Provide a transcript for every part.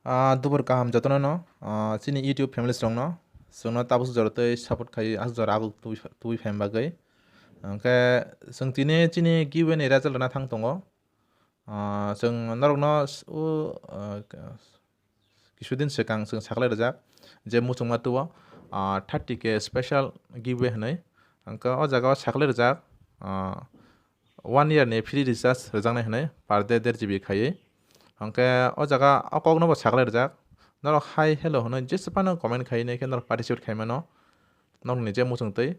Dubur kaham jotono no chini YouTube families rong no sungno tabuk jorotoi support khai asjor agu tui fam bagai angke sung tini chini given ni result na thang tongo sung norok no kisudin sekang sung saklai rajak je muchung ma tuo 30k special giveaway hanai angka o jaga o saklai rajak 1 year ni free recharge rajak nai hanai per day 1.5 GB khai angke o jaga okok no bo saklai rajak norok hi hello hanai jesepano comment khai nei ke norok participate khai mano norok ni je muchung tui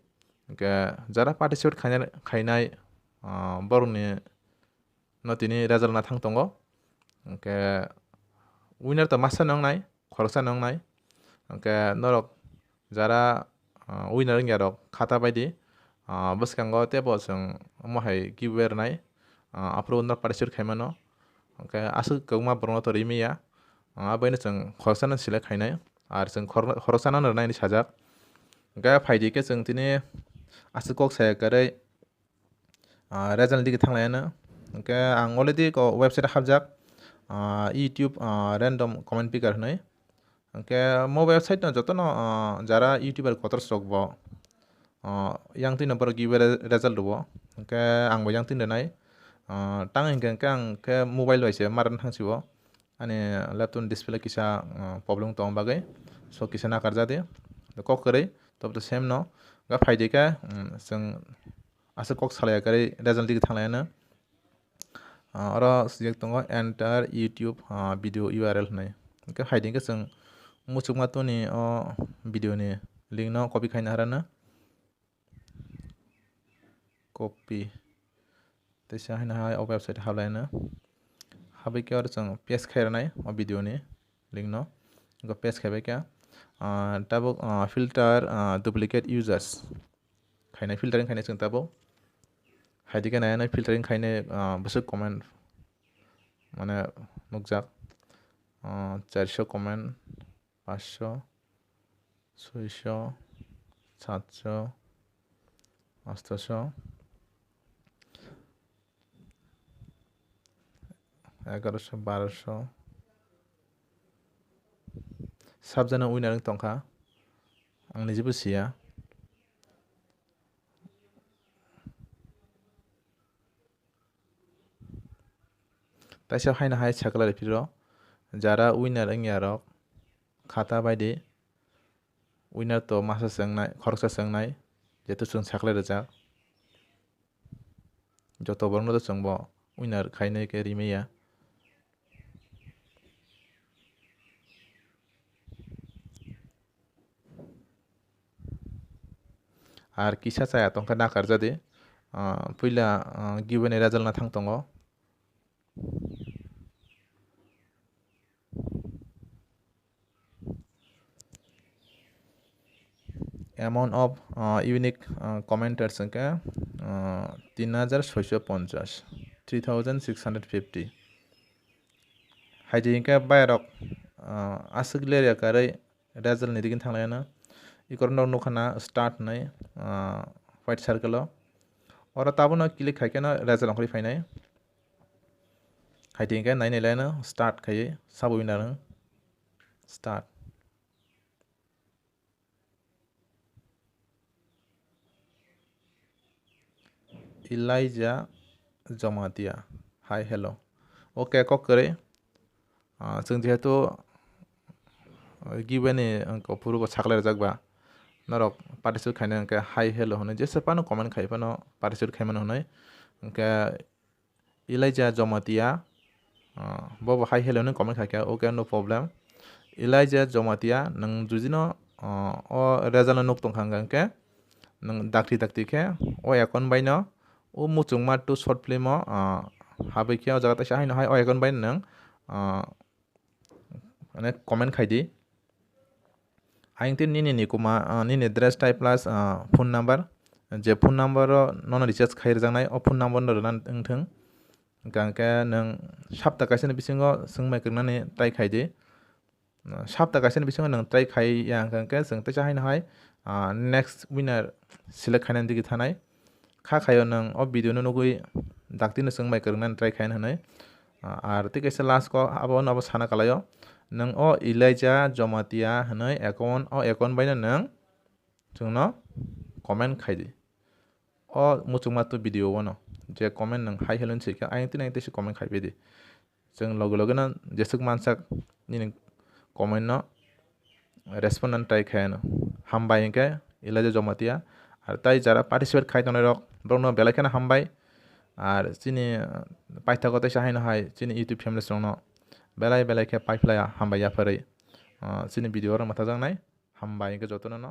angke jara participate khainai borok ni no tini result na thang tongo angke winner to masa nongnai khoroksa nongnai angke norok jara winner wngya rok khata baidi bwskango tebo chung mohai giveaway rwnai afro norok participate khai mano angke asuk kwbangma borok no to rimaiya abaino chung khoroksa no select khainai ar chung khoroksa no rwnai ni sajak angke phaidi ke chung tini asuk kok saya kwrwi result digi thanglaiano angke ang already ko website habjak YouTube random comment picker hanai angke mo website no jotono jara youtuber kotor sok bo yang tin number giveaway result bo angke angbo yang tin nai tang hingke ang ke mobile bai se maran thangsibo ani laptop display kisa problem tong bagai so kisa na karjade kok kwrwi top to same no ga phaidi ke chung asuk kok salaya kwrwi result digi thanglaiano oro sujek tongo enter YouTube video URL hanai angke phaidi ke chung muchukma toni o video ni link no copy khaina harana copy teisa haina hai o website hablaina habai ke or chung paste khairnai o video ni link no go paste khaibai ke tabo filter duplicate users khainai filtering khainai chung tabo haidi ke nai filtering khainai busuk comment mane nukjak 400 comment 500 600 700 800 1100 1200 sabjana winner tongkha ang nijibo sia taisa haina hai saklai piro jara winner wngya rok khata baidi winner to masa chengnai khoroksa chengnai jetu chung saklai rajak joto borok no to chungbo winner khainai ke rimaiya ar kisa chaya tongkha na karjadi puila given ni result na thang tongo amount of unique commenters ke 3650 3650 haidi ke bayrok asuk leria karwi result ni digin thanglaiano ikorno nukhana start nai white circle oro tabono click khai keno result ongkhori phainai haidi ke nai laino start khai sabo winner start Elijah Jomatia hi hello okay kok kwrwi chung jehetu giveaway ni angko puro bo saklai rajak ba norok participate khaina angke hi hello hanai jesepano comment khai pano participate khaimano hanai angke Elijah Jomatia bobo hi hello ni comment khaikha okay no problem Elijah Jomatia nang jujino o result no nuk tongkha angke nang dakti khe o account bai no o muchungma to short film o habai khe o jaga taisa haino hai o account bai nang মানে comment khaidi aingtin nini nikuma nini dress type plus phone number je phone number nono recharge khairjaknai o phone number no rwna wngthing gangke nang sapta kaisa ni bisingo sungmai kwrwnani try khaidi sapta kaisa ni bisingo nang try khaiya hingkhe chung taisa haino hai next winner select khainani digi thanai kha khayo nang o video no nugui dakti no sungmai kwrwnani try khaina hanai ar tei kaisa last ko abo sana kalaio nang o Elijah Jomatia hanai account baino nang chungno comment khaidi o muchungmatu video wano je comment nang hai helon chika aing ti comment khai bedi जों लगे लगेनो जेसुक मानसाक निनि comment no respondent tai khaino hambai engke Elijah Jomatia আর তাই যারা participate খাই তনে rock ব্রনো বেলাইখানে হামবাই আর চিনি পাইথাগতে সাহাইনো high চিনি YouTube family স্ট্রংনো বেলাইখে পাইফ্লায়া হামবাইয়া ফাरै চিনি video মাথা জাंनाय हामबाय इंके जतन न